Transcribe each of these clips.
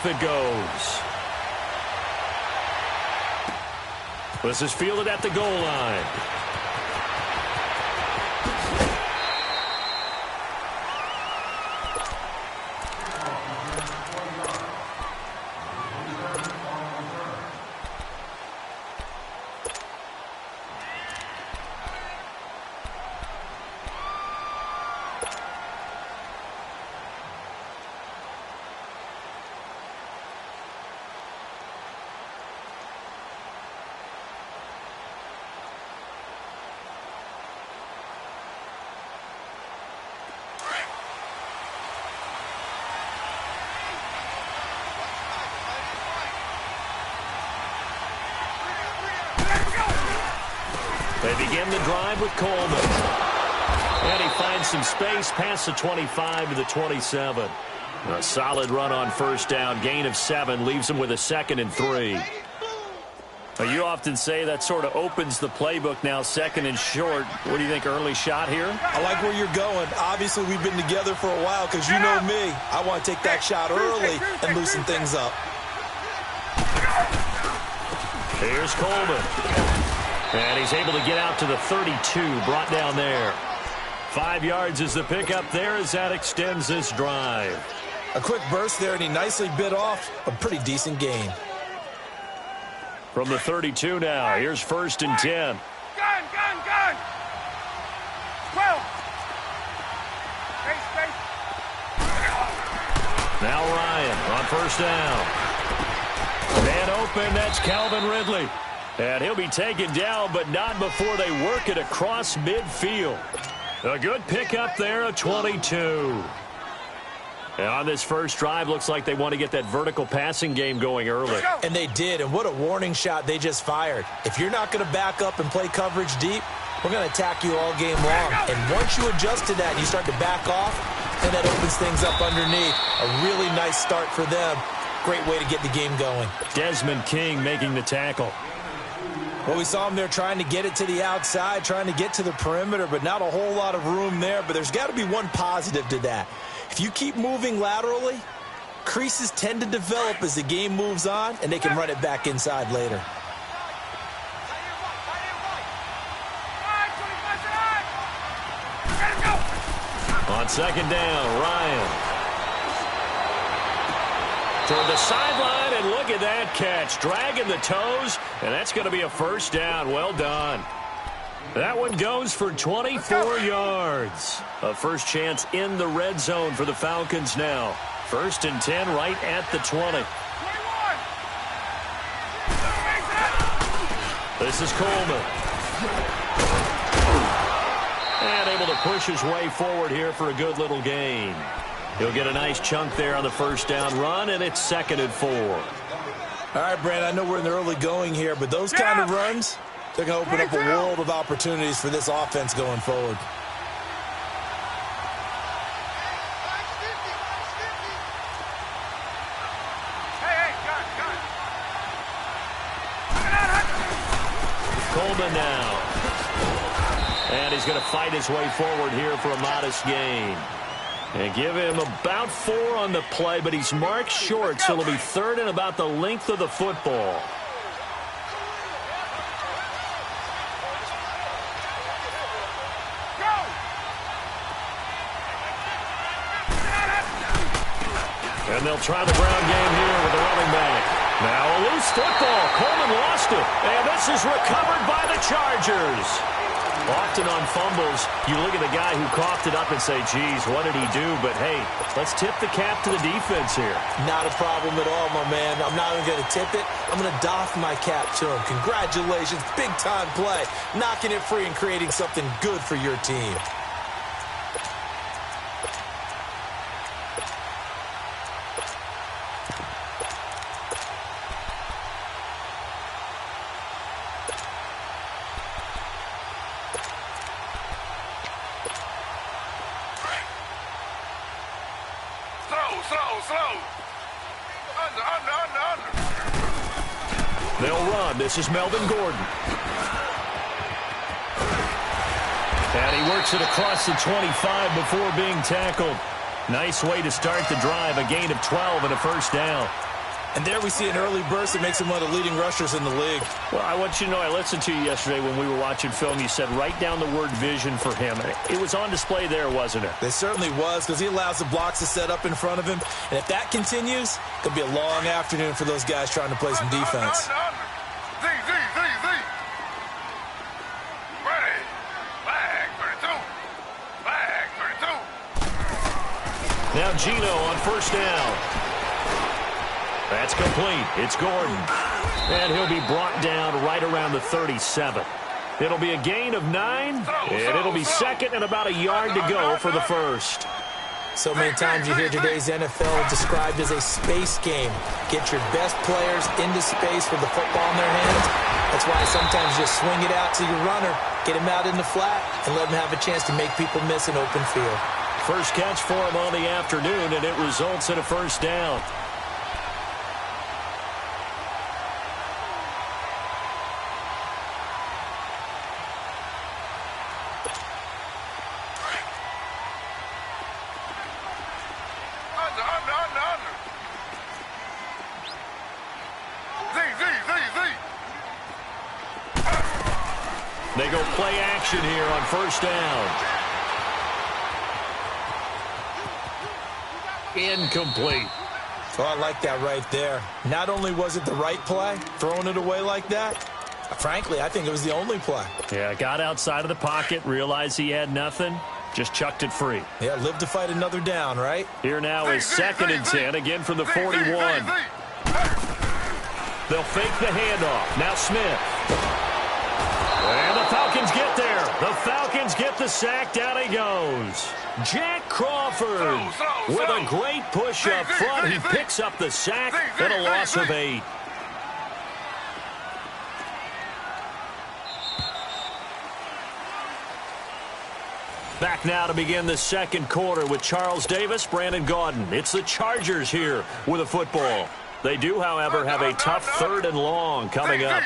it goes. This is fielded at the goal line. They begin the drive with Coleman. And he finds some space past the 25 to the 27. A solid run on first down. Gain of 7 leaves him with a 2nd and 3. Well, you often say that sort of opens the playbook now, 2nd and short. What do you think, early shot here? I like where you're going. Obviously, we've been together for a while because you know me. I want to take that shot early and loosen things up. Here's Coleman. And he's able to get out to the 32, brought down there. 5 yards is the pickup there as that extends this drive. A quick burst there, and he nicely bit off a pretty decent gain. From the 32 now, here's 1st and 10. Gun! 12! Space. Now Ryan on first down. Man open, that's Calvin Ridley. And he'll be taken down, but not before they work it across midfield. A good pickup there, a 22. And on this first drive, looks like they want to get that vertical passing game going early. And they did, and what a warning shot they just fired. If you're not going to back up and play coverage deep, we're going to attack you all game long. And once you adjust to that and you start to back off, and that opens things up underneath. A really nice start for them. Great way to get the game going. Desmond King making the tackle. Well, we saw him there trying to get it to the outside, trying to get to the perimeter, but not a whole lot of room there. But there's got to be one positive to that. If you keep moving laterally, creases tend to develop as the game moves on, and they can run it back inside later. On second down, Ryan. Toward the sideline, and look at that catch. Dragging the toes, and that's going to be a first down. Well done. That one goes for 24 yards. A first chance in the red zone for the Falcons now. 1st and 10 right at the 20. This is Coleman. And able to push his way forward here for a good little gain. He'll get a nice chunk there on the first down run, and it's 2nd and 4. All right, Brand, I know we're in the early going here, but those kind of runs, they're going to open up a world of opportunities for this offense going forward. Coleman now. And he's going to fight his way forward here for a modest gain. And give him about 4 on the play, but he's marked short, so it'll be 3rd and about the length of the football. And they'll try the ground game here with the running back. Now a loose football. Coleman lost it. And this is recovered by the Chargers. Often on fumbles, you look at the guy who coughed it up and say, geez, what did he do? But, hey, let's tip the cap to the defense here. Not a problem at all, my man. I'm not even going to tip it. I'm going to doff my cap to him. Congratulations. Big-time play. Knocking it free and creating something good for your team. They'll run. This is Melvin Gordon. And he works it across the 25 before being tackled. Nice way to start the drive. A gain of 12 and a first down. And there we see an early burst that makes him one of the leading rushers in the league. Well, I want you to know, I listened to you yesterday when we were watching film. You said write down the word vision for him. It was on display there, wasn't it? It certainly was, because he allows the blocks to set up in front of him. And if that continues, it could be a long afternoon for those guys trying to play some defense. Now Gino on first down. That's complete. It's Gordon. And he'll be brought down right around the 37. It'll be a gain of 9, and it'll be second and about a yard to go for the first. So many times you hear today's NFL described as a space game. Get your best players into space with the football in their hands. That's why sometimes you just swing it out to your runner, get him out in the flat, and let him have a chance to make people miss an open field. First catch for him on the afternoon, and it results in a first down. They go play action here on first down. Incomplete. Oh, I like that right there. Not only was it the right play, throwing it away like that, frankly, I think it was the only play. Yeah, got outside of the pocket, realized he had nothing, just chucked it free. Yeah, live to fight another down, right? Here now is second and 10, again from the 41. They'll fake the handoff. Now Smith. And the Falcons get there. The Falcons get the sack. Down he goes. Jack Crawford with a great push up front. He picks up the sack and a loss of 8. Back now to begin the second quarter with Charles Davis, Brandon Gaudin. It's the Chargers here with a football. They do, however, have a tough third and long coming up.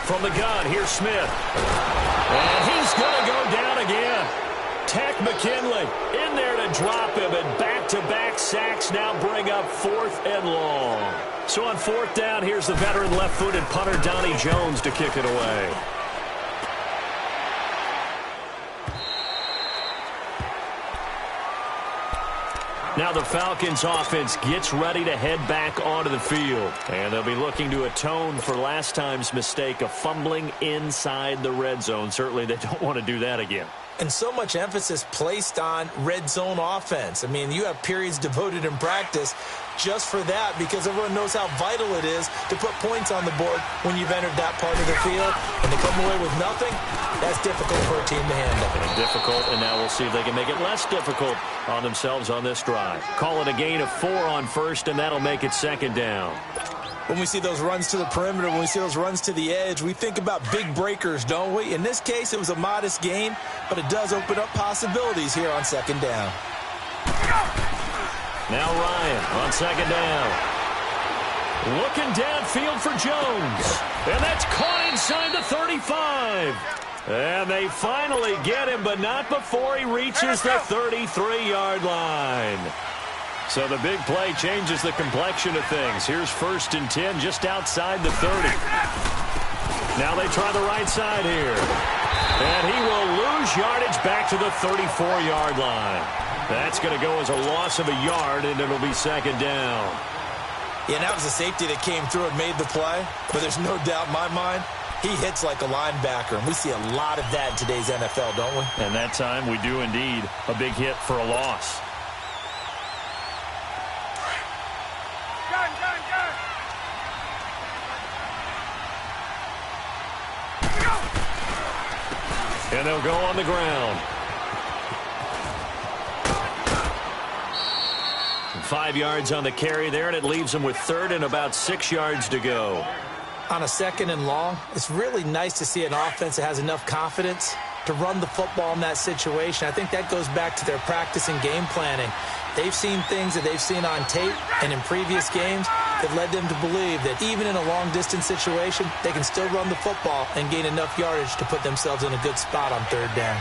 From the gun, here's Smith. And he's going to go down again. Tech McKinley in there to drop him, and back-to-back sacks now bring up fourth and long. So on fourth down, here's the veteran left-footed punter Donnie Jones to kick it away. Now the Falcons offense gets ready to head back onto the field. And they'll be looking to atone for last time's mistake of fumbling inside the red zone. Certainly they don't want to do that again. And so much emphasis placed on red zone offense. I mean, you have periods devoted in practice just for that, because everyone knows how vital it is to put points on the board when you've entered that part of the field. And to come away with nothing, that's difficult for a team to handle. Difficult, and now we'll see if they can make it less difficult on themselves on this drive. Call it a gain of 4 on first, and that'll make it second down. When we see those runs to the perimeter, when we see those runs to the edge, we think about big breakers, don't we? In this case, it was a modest gain, but it does open up possibilities here on second down. Now Ryan on second down. Looking downfield for Jones. And that's caught inside the 35. And they finally get him, but not before he reaches the 33-yard line. So the big play changes the complexion of things. Here's first and 10 just outside the 30. Now they try the right side here. And he will lose yardage back to the 34-yard line. That's going to go as a loss of a yard, and it'll be second down. Yeah, that was a safety that came through and made the play. But there's no doubt in my mind, he hits like a linebacker. And we see a lot of that in today's NFL, don't we? And that time we do indeed. A big hit for a loss. And they'll go on the ground. 5 yards on the carry there, and it leaves them with third and about 6 yards to go. On a second and long, it's really nice to see an offense that has enough confidence to run the football in that situation. I think that goes back to their practice and game planning. They've seen things that they've seen on tape and in previous games, that led them to believe that even in a long-distance situation, they can still run the football and gain enough yardage to put themselves in a good spot on third down.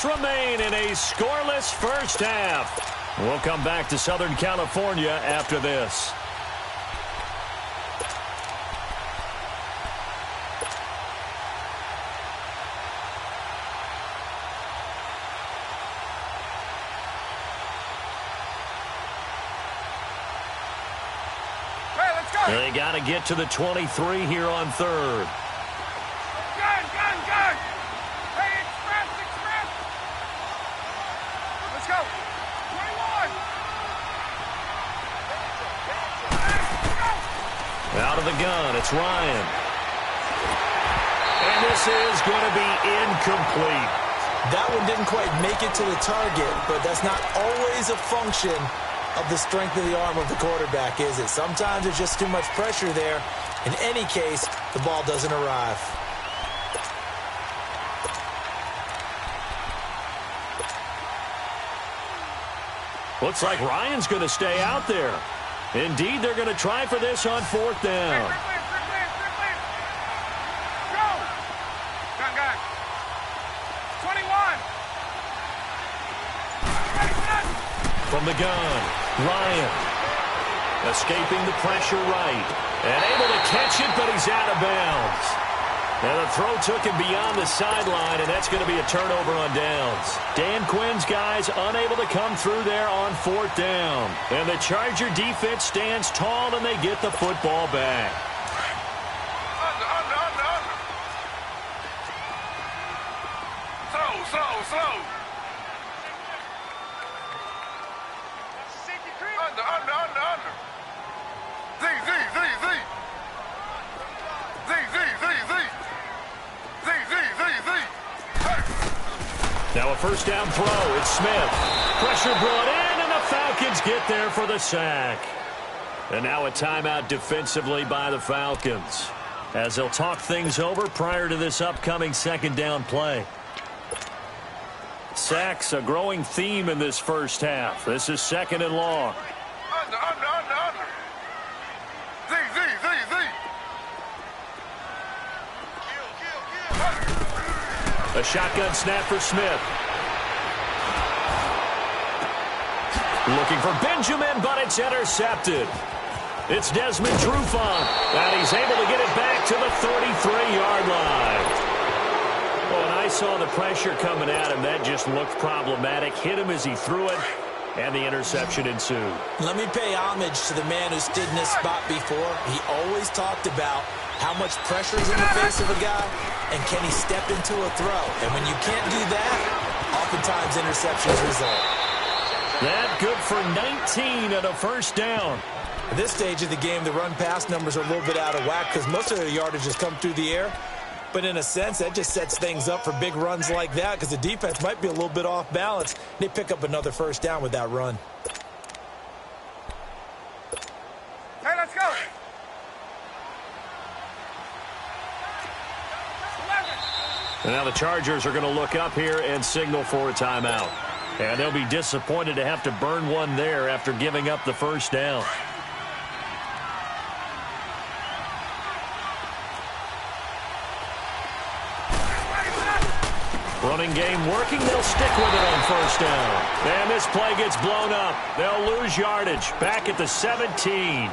Remain in a scoreless first half. We'll come back to Southern California after this. Hey, let's go. They got to get to the 23 here on third. Out of the gun, it's Ryan. And this is going to be incomplete. That one didn't quite make it to the target, but that's not always a function of the strength of the arm of the quarterback, is it? Sometimes there's just too much pressure there. In any case, the ball doesn't arrive. Looks like Ryan's going to stay out there. Indeed, they're going to try for this on fourth down. Go! Gun. 21. From the gun, Ryan. Escaping the pressure right. And able to catch it, but he's out of bounds. And the throw took him beyond the sideline, and that's going to be a turnover on downs. Dan Quinn's guys unable to come through there on fourth down. And the Charger defense stands tall, and they get the football back. Under. Slow. Under. Z. Now a first down throw. It's Smith. Pressure brought in, and the Falcons get there for the sack. And now a timeout defensively by the Falcons, as they'll talk things over prior to this upcoming second down play. Sacks, a growing theme in this first half. This is second and long. Under. Z. A shotgun snap for Smith. Looking for Benjamin, but it's intercepted. It's Desmond Trufant, and he's able to get it back to the 33-yard line. Oh, and I saw the pressure coming at him. That just looked problematic. Hit him as he threw it, and the interception ensued. Let me pay homage to the man who stood in this spot before. He always talked about how much pressure is in the face of a guy, and can he step into a throw? And when you can't do that, oftentimes interceptions result. That good for 19 at a first down. At this stage of the game, the run-pass numbers are a little bit out of whack because most of their yardage has come through the air. But in a sense, that just sets things up for big runs like that because the defense might be a little bit off balance. They pick up another first down with that run. Hey, let's go. 11. And now the Chargers are going to look up here and signal for a timeout. And they'll be disappointed to have to burn one there after giving up the first down. Running game working. They'll stick with it on first down. And this play gets blown up. They'll lose yardage back at the 17.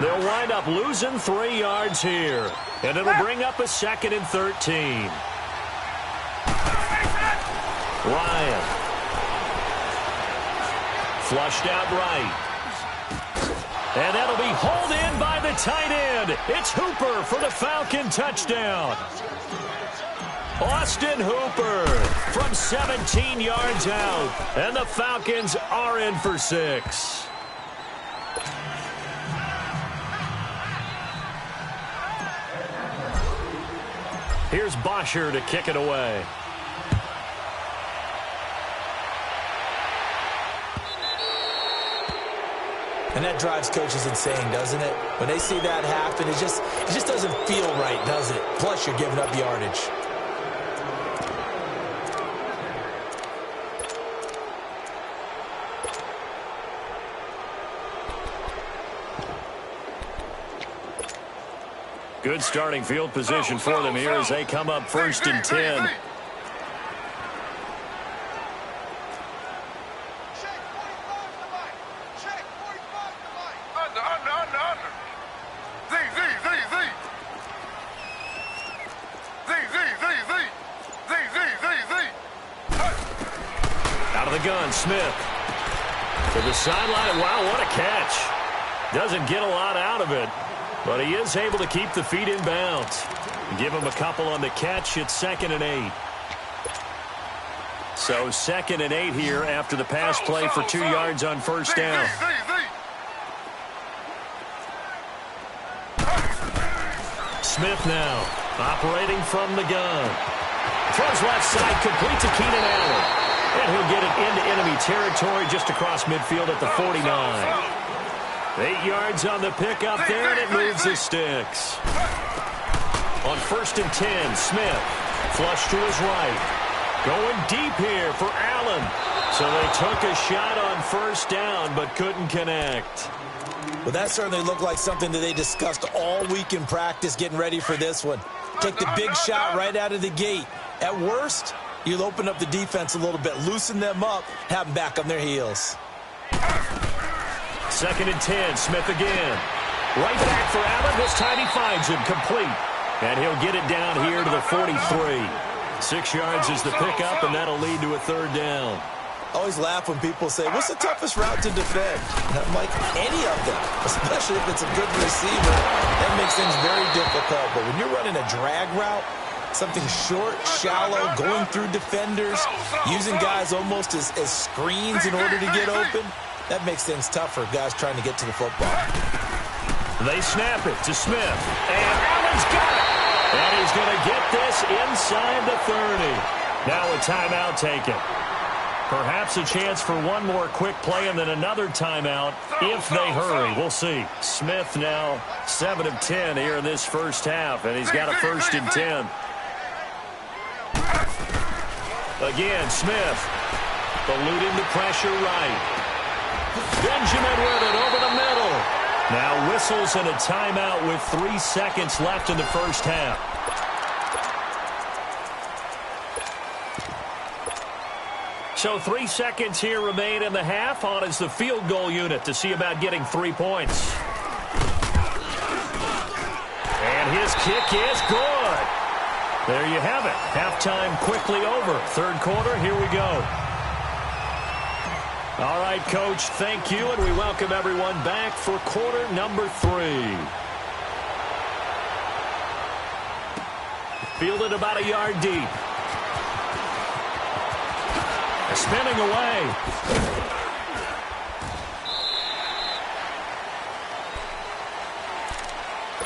They'll wind up losing 3 yards here. And it'll bring up a 2nd and 13. Ryan. Flushed out right. And that'll be hauled in by the tight end. It's Hooper for the Falcon touchdown. Austin Hooper from 17 yards out. And the Falcons are in for 6. Here's Bosher to kick it away. And that drives coaches insane, doesn't it? When they see that happen, it just doesn't feel right, does it? Plus, you're giving up yardage. Good starting field position for them here as they come up 1st and 10. Out of the gun, Smith. To the sideline. Wow, what a catch. Doesn't get a lot out of it, but he is able to keep the feet in bounds. Give him a couple on the catch. It's 2nd and 8. So 2nd and 8 here after the pass play for 2 yards on 1st down. Smith now operating from the gun. Throws left side, complete to Keenan Allen. And he'll get it into enemy territory just across midfield at the 49. 8 yards on the pickup there, and it moves the sticks. On 1st and 10, Smith flush to his right. Going deep here for Allen. So they took a shot on 1st down but couldn't connect. Well, that certainly looked like something that they discussed all week in practice getting ready for this one. Take the big shot right out of the gate. At worst, you'll open up the defense a little bit, loosen them up, have them back on their heels. 2nd and 10, Smith again. Right back for Allen. This time he finds him complete. And he'll get it down here to the 43. 6 yards is the pickup, and that'll lead to a 3rd down. I always laugh when people say, what's the toughest route to defend? And I'm like, any of them, especially if it's a good receiver. That makes things very difficult. But when you're running a drag route, something short, shallow, going through defenders, using guys almost as screens in order to get open, that makes things tough for guys trying to get to the football. They snap it to Smith. And Allen's got it. And he's going to get this inside the 30. Now a timeout taken. Perhaps a chance for one more quick play and then another timeout if they hurry. We'll see. Smith now 7 of 10 here in this 1st half, and he's got a 1st and 10. Again, Smith eluding the pressure right. Benjamin with it over the middle. Now whistles and a timeout with 3 seconds left in the 1st half. So 3 seconds here remain in the half. On is the field goal unit to see about getting 3 points. And his kick is good. There you have it. Halftime quickly over. 3rd quarter, here we go. All right, Coach, thank you, and we welcome everyone back for quarter number 3. Fielded about a yard deep. Spinning away.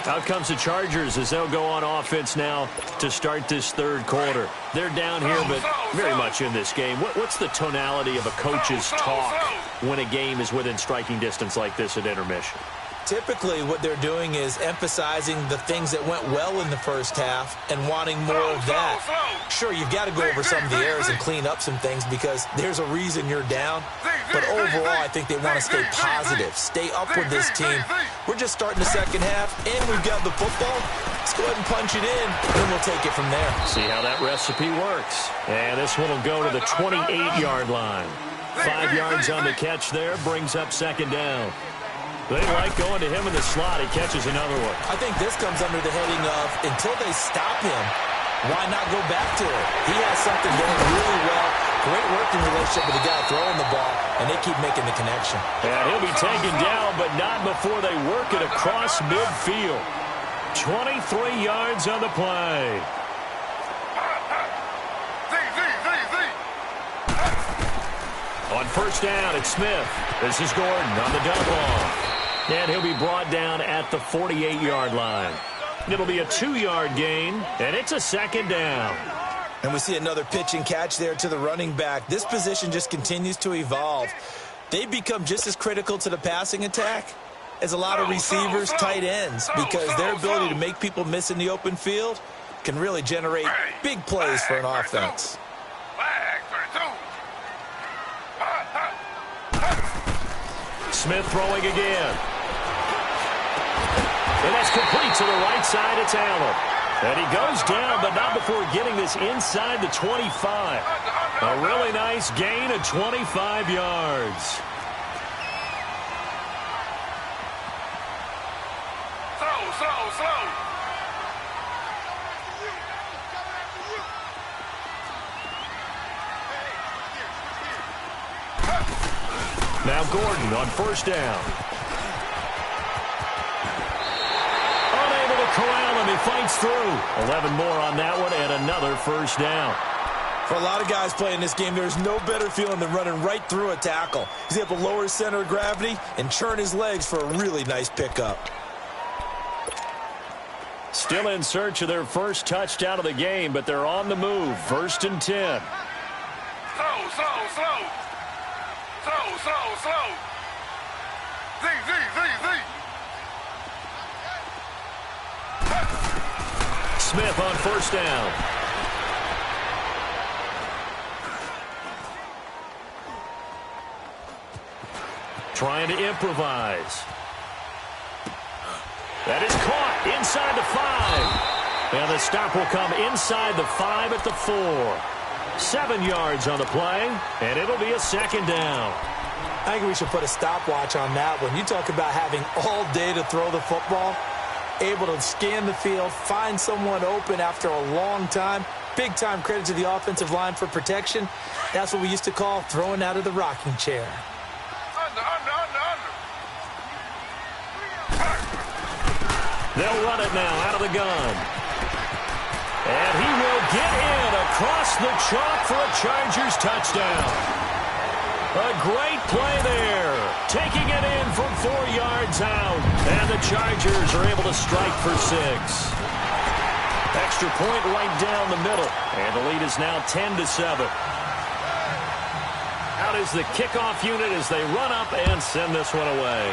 Out comes the Chargers as they'll go on offense now to start this 3rd quarter. They're down here, but very much in this game. What's the tonality of a coach's talk when a game is within striking distance like this at intermission? Typically, what they're doing is emphasizing the things that went well in the 1st half and wanting more of that. Sure, you've got to go over some of the errors and clean up some things because there's a reason you're down. But overall, I think they want to stay positive, stay up with this team. We're just starting the 2nd half, and we've got the football. Let's go ahead and punch it in, and we'll take it from there. See how that recipe works. And this one will go to the 28-yard line. 5 yards on the catch there, brings up 2nd down. They like going to him in the slot. He catches another one. I think this comes under the heading of until they stop him, why not go back to it? He has something going really well. Great working relationship with the guy throwing the ball, and they keep making the connection. And he'll be taken down, but not before they work it across midfield. 23 yards on the play. On 1st down, it's Smith. This is Gordon on the dump off. And he'll be brought down at the 48-yard line. It'll be a 2-yard gain, and it's a 2nd down. And we see another pitch and catch there to the running back. This position just continues to evolve. they become just as critical to the passing attack as a lot of receivers, tight ends, because their ability to make people miss in the open field can really generate big plays for an offense. Smith throwing again. And that's complete to the right side of Allen. And he goes down, but not before getting this inside the 25. A really nice gain of 25 yards. Slow. Now Gordon on first down. Unable to corral him. He fights through. 11 more on that one and another first down. For a lot of guys playing this game, there's no better feeling than running right through a tackle. He's able to lower his center of gravity and churn his legs for a really nice pickup. Still in search of their first touchdown of the game, but they're on the move. 1st and 10. Slow. Z. Smith on first down. Trying to improvise. That is caught inside the 5. And the stop will come inside the 5 at the 4. 7 yards on the play, and it'll be a second down. I think we should put a stopwatch on that one. You talk about having all day to throw the football, able to scan the field, find someone open after a long time. Big time credit to the offensive line for protection. That's what we used to call throwing out of the rocking chair. Under. They'll run it now out of the gun. And he will get in across the chalk for a Chargers touchdown. A great play there. Taking it in from 4 yards out. And the Chargers are able to strike for 6. Extra point right down the middle. And the lead is now 10-7. Out is the kickoff unit as they run up and send this one away.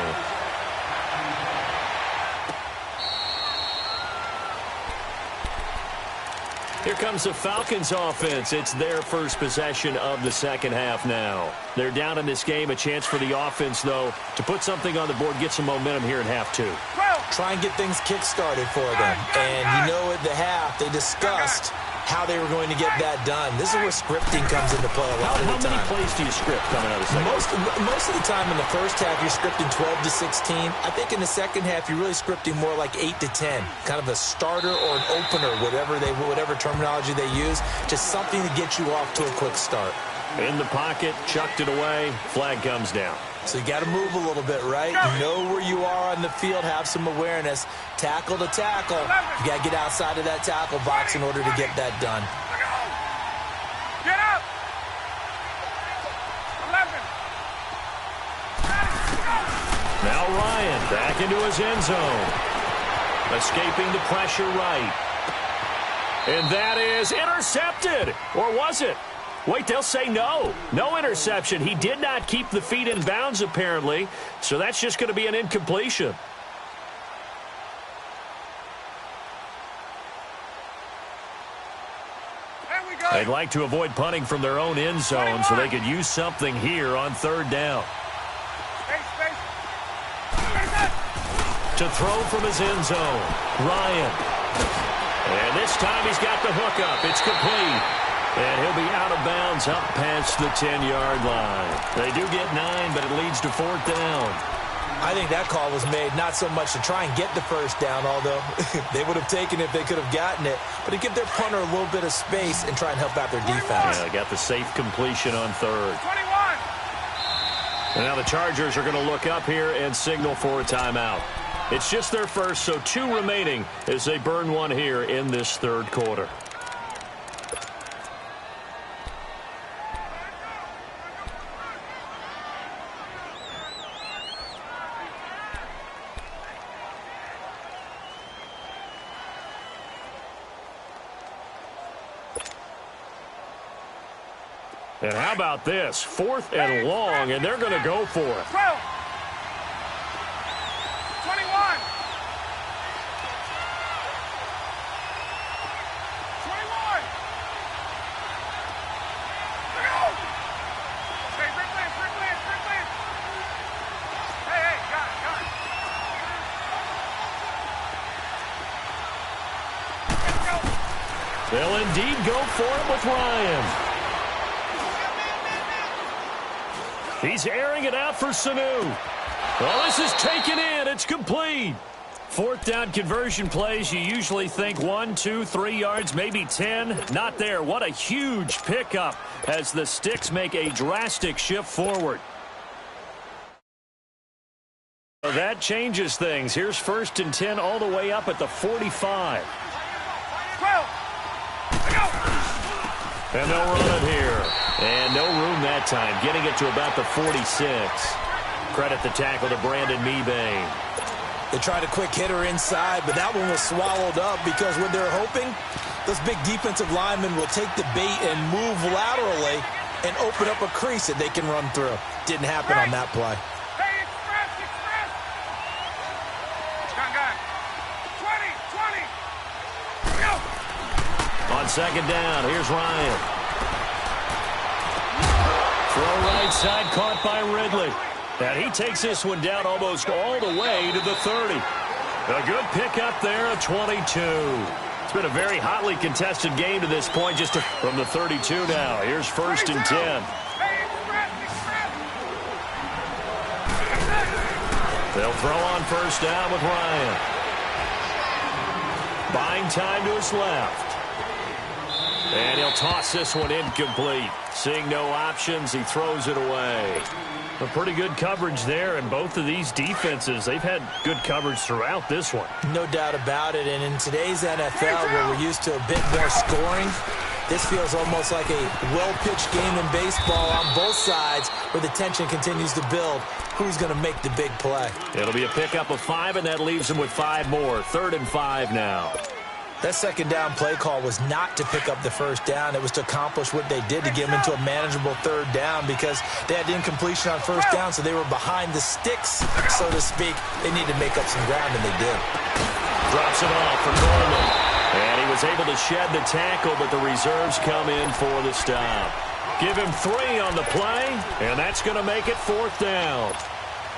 Here comes the Falcons offense. It's their first possession of the second half now. They're down in this game. A chance for the offense, though, to put something on the board, get some momentum here in half 2. Try and get things kick-started for them. And you know at the half, they discussed how they were going to get that done. This is where scripting comes into play a lot of the time. How many plays do you script coming out of the second half? Most of the time in the first half, you're scripting 12 to 16. I think in the second half, you're really scripting more like 8 to 10. Kind of a starter or an opener, whatever terminology they use. Just something to get you off to a quick start. In the pocket, chucked it away, flag comes down. So you got to move a little bit, right? Know where you are on the field, have some awareness. Tackle to tackle. You got to get outside of that tackle box in order to get that done. Get up! 11. Now Ryan back into his end zone. Escaping the pressure right. And that is intercepted. Or was it? Wait, they'll say no. No interception. He did not keep the feet in bounds, apparently. So that's just going to be an incompletion. They'd like to avoid punting from their own end zone so they could use something here on third down. To throw from his end zone, Ryan. And this time he's got the hookup. It's complete. And he'll be out of bounds up past the 10-yard line. They do get 9, but it leads to 4th down. I think that call was made not so much to try and get the first down, although they would have taken it if they could have gotten it, but to give their punter a little bit of space and try and help out their defense. Yeah, they got the safe completion on third. 21. And now the Chargers are going to look up here and signal for a timeout. It's just their first, so 2 remaining as they burn one here in this third quarter. And how about this? 4th and long, and they're going to go for it. 12. 21. 21. Look out. Hey, Rick Lance. Hey, got it. Let's go. They'll indeed go for it with Ryan. He's airing it out for Sanu. Well, this is taken in. It's complete. 4th down conversion plays, you usually think 1, 2, 3 yards, maybe 10. Not there. What a huge pickup as the Sticks make a drastic shift forward. So that changes things. Here's 1st and 10 all the way up at the 45. 12. And they'll run it here. And no room that time, getting it to about the 46. Credit the tackle to Brandon Mebane. They tried a quick hitter inside, but that one was swallowed up because what they're hoping, those big defensive linemen will take the bait and move laterally and open up a crease that they can run through. Didn't happen on that play. Hey, express. Gun. 20. Go. On 2nd down, here's Ryan. Throw right side, caught by Ridley. And he takes this one down almost all the way to the 30. A good pickup there, a 22. It's been a very hotly contested game to this point, just from the 32 now. Here's 1st and 10. They'll throw on 1st down with Ryan. Buying time to his left. And he'll toss this one incomplete. Seeing no options, he throws it away. A pretty good coverage there, and both of these defenses, they've had good coverage throughout this one. No doubt about it, and in today's NFL, where we're used to a bit more scoring, this feels almost like a well-pitched game in baseball on both sides, where the tension continues to build. Who's going to make the big play? It'll be a pickup of 5, and that leaves them with 5 more. 3rd and 5 now. That 2nd down play call was not to pick up the 1st down. It was to accomplish what they did to get them into a manageable 3rd down because they had incompletion on 1st down, so they were behind the sticks, so to speak. They needed to make up some ground, and they did. Drops it off for Coleman. And he was able to shed the tackle, but the reserves come in for the stop. Give him 3 on the play, and that's going to make it 4th down.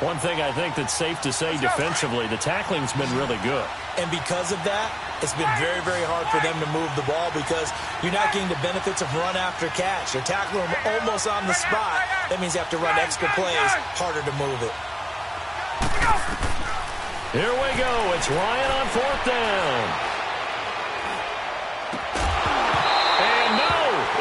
One thing I think that's safe to say defensively, the tackling's been really good. And because of that, it's been very, very hard for them to move the ball because you're not getting the benefits of run after catch. You're tackling them almost on the spot. That means you have to run extra plays, harder to move it. Here we go. It's Ryan on 4th down. And no,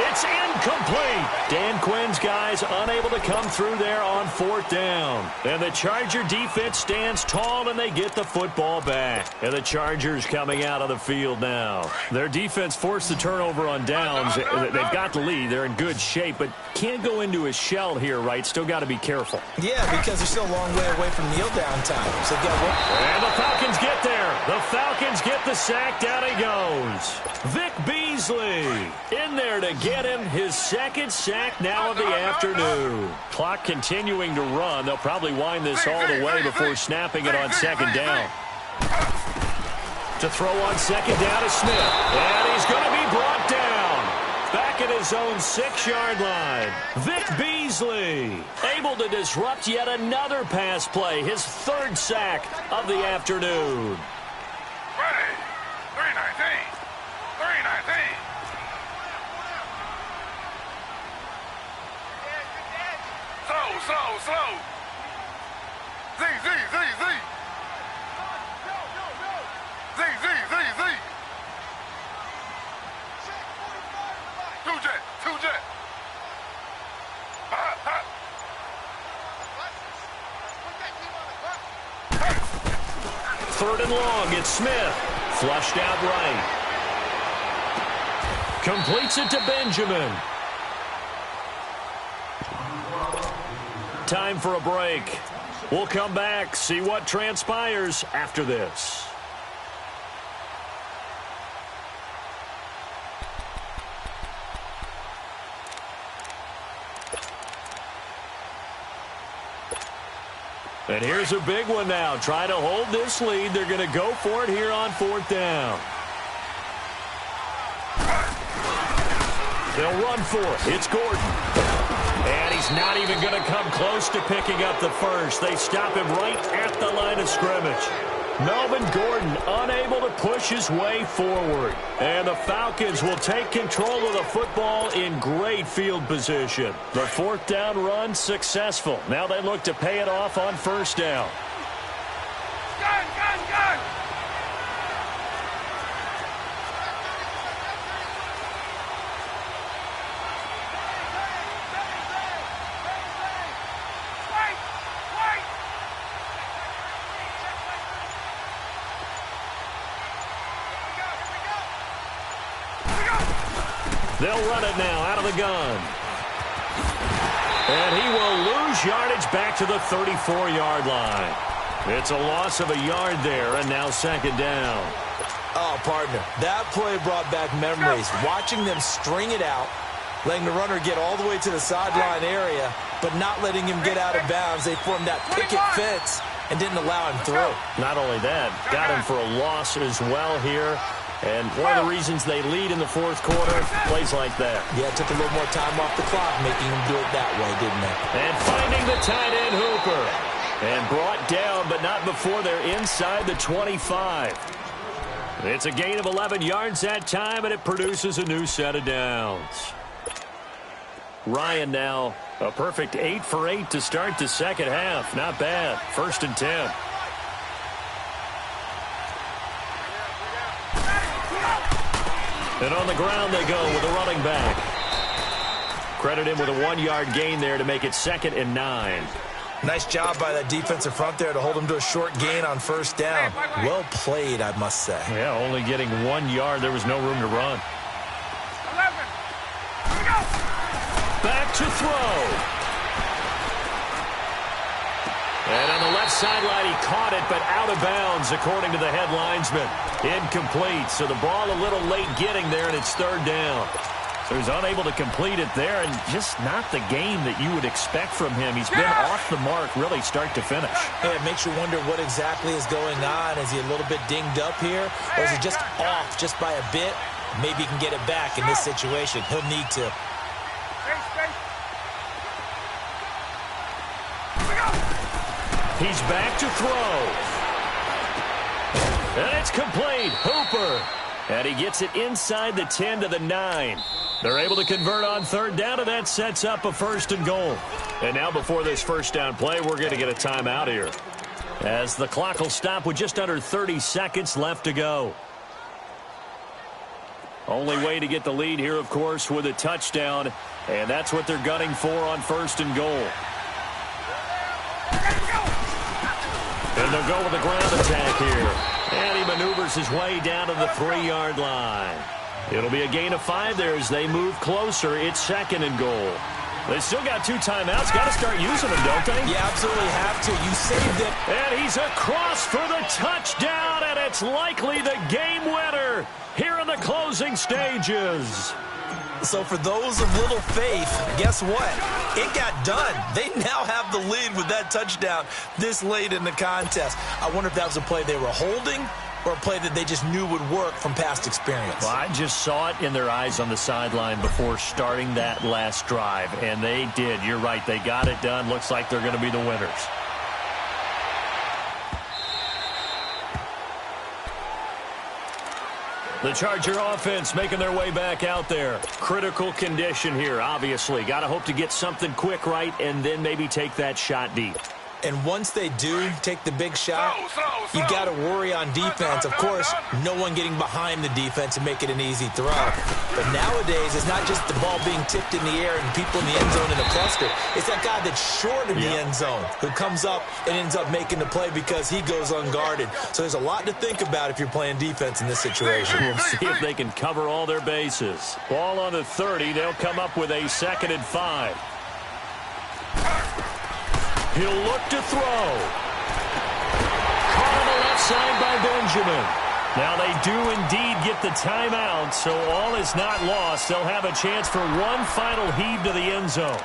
it's incomplete. Dan Quinn's guys unable to come through there on 4th down. And the Charger defense stands tall, and they get the football back. And the Chargers coming out of the field now. Their defense forced the turnover on downs. They've got the lead. They're in good shape, but can't go into a shell here, right? Still got to be careful. Yeah, because they're still a long way away from kneel down time. So and the Falcons get there. The Falcons get the sack. Down he goes. Vic Beasley in there to get him his 2nd sack now of the afternoon. Clock continuing to run. They'll probably wind this all the way before snapping it on 2nd down. To throw on 2nd down to Smith. And he's going to be brought down. Back at his own 6-yard line. Vic Beasley able to disrupt yet another pass play. His 3rd sack of the afternoon. 319. Slow. Z. Two jet. 3rd and long. It's Smith. Flushed out right. Completes it to Benjamin. Time for a break. We'll come back, see what transpires after this. And here's a big one now. Trying to hold this lead. They're going to go for it here on 4th down. They'll run for it. It's Gordon. And he's not even going to come close to picking up the first. They stop him right at the line of scrimmage. Melvin Gordon unable to push his way forward. And the Falcons will take control of the football in great field position. The 4th down run successful. Now they look to pay it off on 1st down. Gun, gun, gun! They'll run it now out of the gun. And he will lose yardage back to the 34-yard line. It's a loss of a yard there, and now 2nd down. Oh, partner, that play brought back memories. Watching them string it out, letting the runner get all the way to the sideline area, but not letting him get out of bounds. They formed that picket fence and didn't allow him through. Not only that, got him for a loss as well here. And one of the reasons they lead in the 4th quarter, plays like that. Yeah, it took a little more time off the clock, making him do it that way, didn't it? And finding the tight end, Hooper. And brought down, but not before they're inside the 25. It's a gain of 11 yards that time, and it produces a new set of downs. Ryan now, a perfect 8 for 8 to start the 2nd half. Not bad. 1st and 10. And on the ground they go with a running back. Credit him with a 1-yard gain there to make it 2nd and 9. Nice job by that defensive front there to hold him to a short gain on 1st down. Well played, I must say. Yeah, only getting 1 yard. There was no room to run. 11. Here we go. Back to throw. And on the left sideline, he caught it, but out of bounds, according to the head linesman. Incomplete, so the ball a little late getting there, and it's 3rd down. So he's unable to complete it there, and just not the game that you would expect from him. He's been off the mark, really, start to finish. Yeah, it makes you wonder what exactly is going on. Is he a little bit dinged up here, or is he just off just by a bit? Maybe he can get it back in this situation. He'll need to. He's back to throw. And it's complete. Hooper. And he gets it inside the 10 to the 9. They're able to convert on 3rd down, and that sets up a 1st and goal. And now before this 1st down play, we're going to get a timeout here, as the clock will stop with just under 30 seconds left to go. Only way to get the lead here, of course, with a touchdown, and that's what they're gunning for on 1st and goal. And they'll go with a ground attack here. And he maneuvers his way down to the 3-yard line. It'll be a gain of 5 there as they move closer. It's 2nd and goal. They still got 2 timeouts. Got to start using them, don't they? You absolutely have to. You saved it. And he's across for the touchdown, and it's likely the game winner here in the closing stages. So for those of little faith, guess what? It got done. They now have the lead with that touchdown this late in the contest. I wonder if that was a play they were holding or a play that they just knew would work from past experience. Well, I just saw it in their eyes on the sideline before starting that last drive, and they did. You're right. They got it done. Looks like they're going to be the winners. The Charger offense making their way back out there. Critical condition here, obviously. Got to hope to get something quick right and then maybe take that shot deep. And once they do take the big shot, you got to worry on defense. Of course, no one getting behind the defense and make it an easy throw. But nowadays, it's not just the ball being tipped in the air and people in the end zone in a cluster. It's that guy that's short in the end zone who comes up and ends up making the play because he goes unguarded. So there's a lot to think about if you're playing defense in this situation. We'll see if they can cover all their bases. Ball on the 30. They'll come up with a 2nd and 5. He'll look to throw. Caught on the left side by Benjamin. Now they do indeed get the timeout, so all is not lost. They'll have a chance for one final heave to the end zone.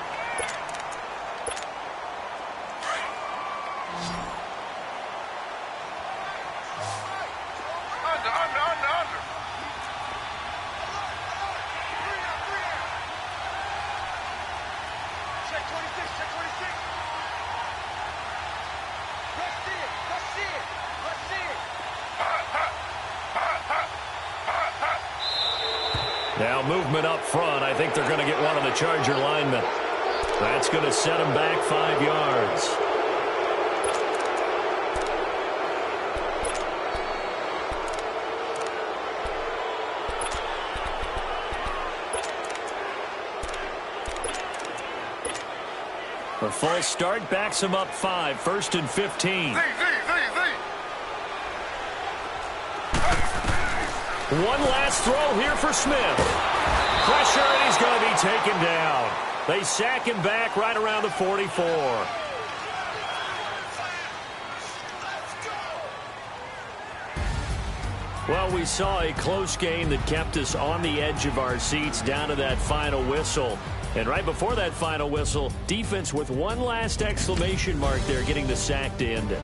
Now movement up front. I think they're going to get one of the Charger linemen. That's going to set them back 5 yards. A false start backs him up 5, 1st and 15. One last throw here for Smith. Pressure, and he's going to be taken down. They sack him back right around the 44. Well, we saw a close game that kept us on the edge of our seats down to that final whistle. And right before that final whistle, defense with one last exclamation mark there, getting the sack to end it.